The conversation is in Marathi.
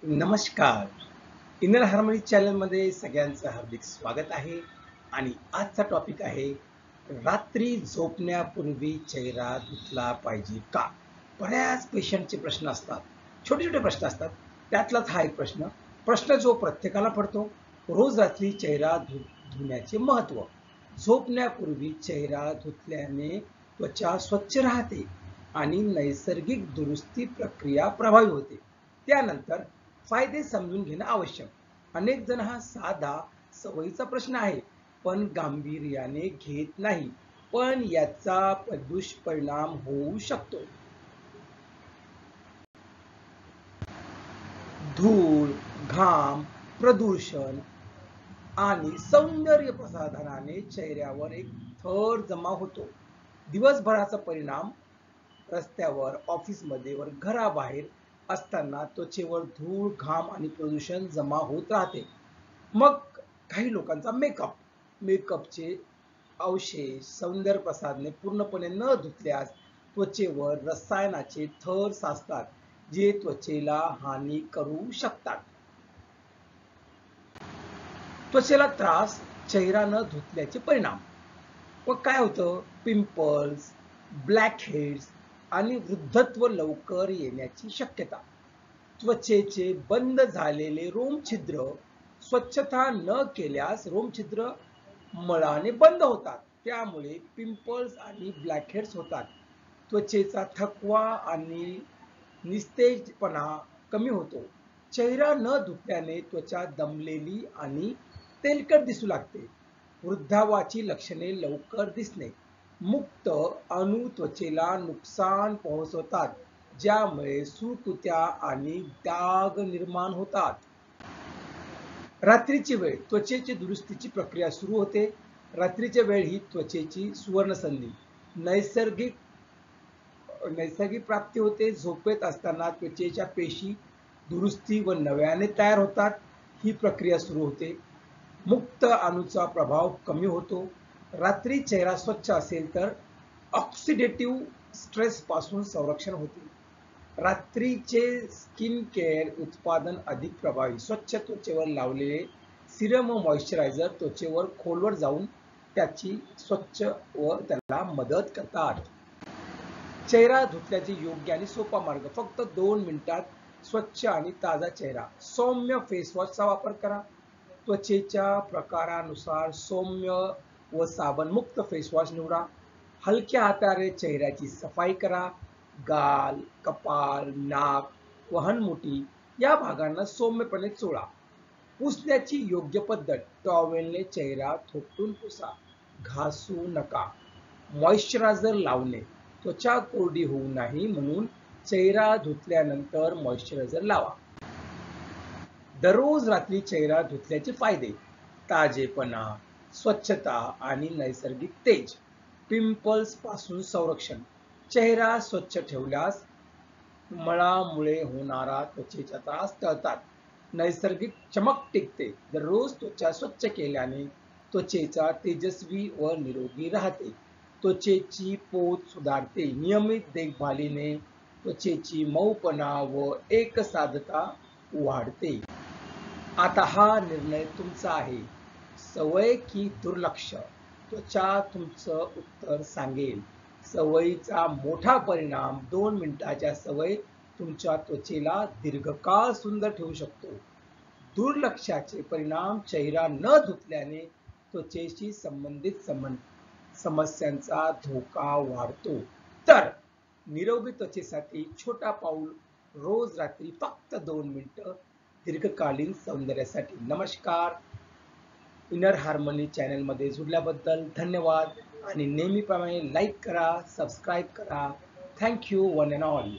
नमस्कार. इनर हार्मनी चॅनलमध्ये सगळ्यांचं हार्दिक स्वागत आहे आणि आजचा टॉपिक आहे रात्री झोपण्यापूर्वी चेहरा धुतला पाहिजे का? बऱ्याच पेशंटचे प्रश्न असतात. छोटे-छोटे प्रश्न असतात. त्यातलाच हा एक प्रश्न. प्रश्न जो प्रत्येकाला पडतो. रोज रात्री चेहरा धुण्याचे महत्त्व. झोपण्यापूर्वी चेहरा धुतल्याने त्वचा स्वच्छ राहते आणि नैसर्गिक दुरुस्ती प्रक्रिया प्रभावी होते. त्यानंतर फायदे समजून घेणं आवश्यक. अनेक जण हा साधा सवयीचा प्रश्न आहे, पण गांभीर्याने घेत नाही. पण याचा दुष्परिणाम होऊ शकतो. धूळ, घाम, प्रदूषण आणि सौंदर्य प्रसाधनाने चेहऱ्यावर एक थर जमा होतो. दिवसभराचा परिणाम रस्त्यावर, ऑफिसमध्ये वर घराबाहेर असताना त्वचेवर धूळ, घाम आणि प्रदूषण जमा होत राहते. मग काही लोकांचा मेकअपचे अवशेष, सौंदर्य प्रसाधने पूर्णपणे न धुतल्यास त्वचेवर रसायनाचे थर साचतात, जे त्वचेला हानी करू शकतात. त्वचेला त्रास, चेहरा न धुतल्याचे परिणाम. व काय होतं? पिंपल्स, ब्लॅक हेड्स आणि वृद्धत्व लवकर येण्याची शक्यता. त्वचेचे बंद झालेले रोमछिद्र स्वच्छता न केल्यास रोमछिद्र मळाने बंद होतात. त्यामुळे पिंपल्स आणि ब्लॅकहेड्स होतात. त्वचेचा थकवा आणि निस्तेजपणा कमी होतो. चेहरा न धुतल्याने त्वचा दमलेली आणि तेलकट दिसू लागते. वृद्धावाची लक्षणे लवकर दिसणे. मुक्त अणू त्वचेला नुकसान पोहोचवतात, ज्यामुळे सुरकुत्या आणि डाग निर्माण होतात. रात्रीची वेळ त्वचेची दुरुस्तीची प्रक्रिया सुरू होते. रात्रीच्या वेळ ही त्वचेची सुवर्ण संधी. नैसर्गिक नैसर्गिक प्राप्ती होते. झोपेत असताना त्वचेच्या पेशी दुरुस्ती व नव्याने तयार होतात. ही प्रक्रिया सुरू होते. मुक्त अणूचा प्रभाव कमी होतो. रात्री चेहरा स्वच्छ असेल तर ऑक्सिडेटिव्ह स्ट्रेस पासून संरक्षण होते. रात्रीचे स्किन केअर उत्पादन अधिक प्रभावी. स्वच्छ त्वचेवर लावलेले सिरम व मॉइश्चरायझर त्वचेवर खोलवर जाऊन त्याची स्वच्छ व त्याला मदत करतात. चेहरा धुतल्याचे योग्य आणि सोपा मार्ग. फक्त 2 मिनिटात स्वच्छ आणि ताजा चेहरा. सौम्य फेसवॉशचा वापर करा. त्वचेच्या प्रकारानुसार सौम्य व साबणमुक्त फेसवॉश निवडा. हलक्या हाताने चेहऱ्याची सफाई करा. गाल, कपाळ, नाक, वहनमुठी या भागांना सौम्यपणे चोळा. पुसण्याची योग्य पद्धत. टॉवेलने चेहरा थोपटून पुसा. घासू नका. मॉइश्चरायझर लावणे. त्वचा कोरडी होऊ नये म्हणून चेहरा धुतल्यानंतर मॉइश्चरायझर लावा. दररोज रात्री चेहरा धुतल्याचे फायदे. ताजेपणा, स्वच्छता आणि नैसर्गिक तेज. पिंपल्स पासून संरक्षण. चेहरा स्वच्छ ठेवल्यास मळामुळे होणारा त्वचेचा त्रास टळतात. नैसर्गिक चमक टिकते. दररोज त्वचा स्वच्छ केल्याने त्वचेचा तेजस्वी व निरोगी राहते. त्वचेची पोत सुधारते. नियमित देखभालीने त्वचेची मऊपणा व एकसाधता वाढते. आता हा निर्णय तुमचा आहे. सवय की दुर्लक्ष? त्वचा तुमचं उत्तर सांगेल. सवयीचा मोठा परिणाम. 2 मिनिटाच्या सवय तुमच्या त्वचेला दीर्घकाळ सुंदर ठेवू शकतो. दुर्लक्षाचे परिणाम. चेहरा न धुतल्याने त्वचेशी संबंधित समस्यांचा धोका वाढतो. तर निरोगी त्वचेसाठी छोटा पाऊल. रोज रात्री फक्त 2 मिनिटं दीर्घकालीन सौंदर्यासाठी. नमस्कार. इनर हार्मनी चॅनलमध्ये जुडल्याबद्दल धन्यवाद आणि नेहमीप्रमाणे लाईक करा, सबस्क्राईब करा. Thank you one and all.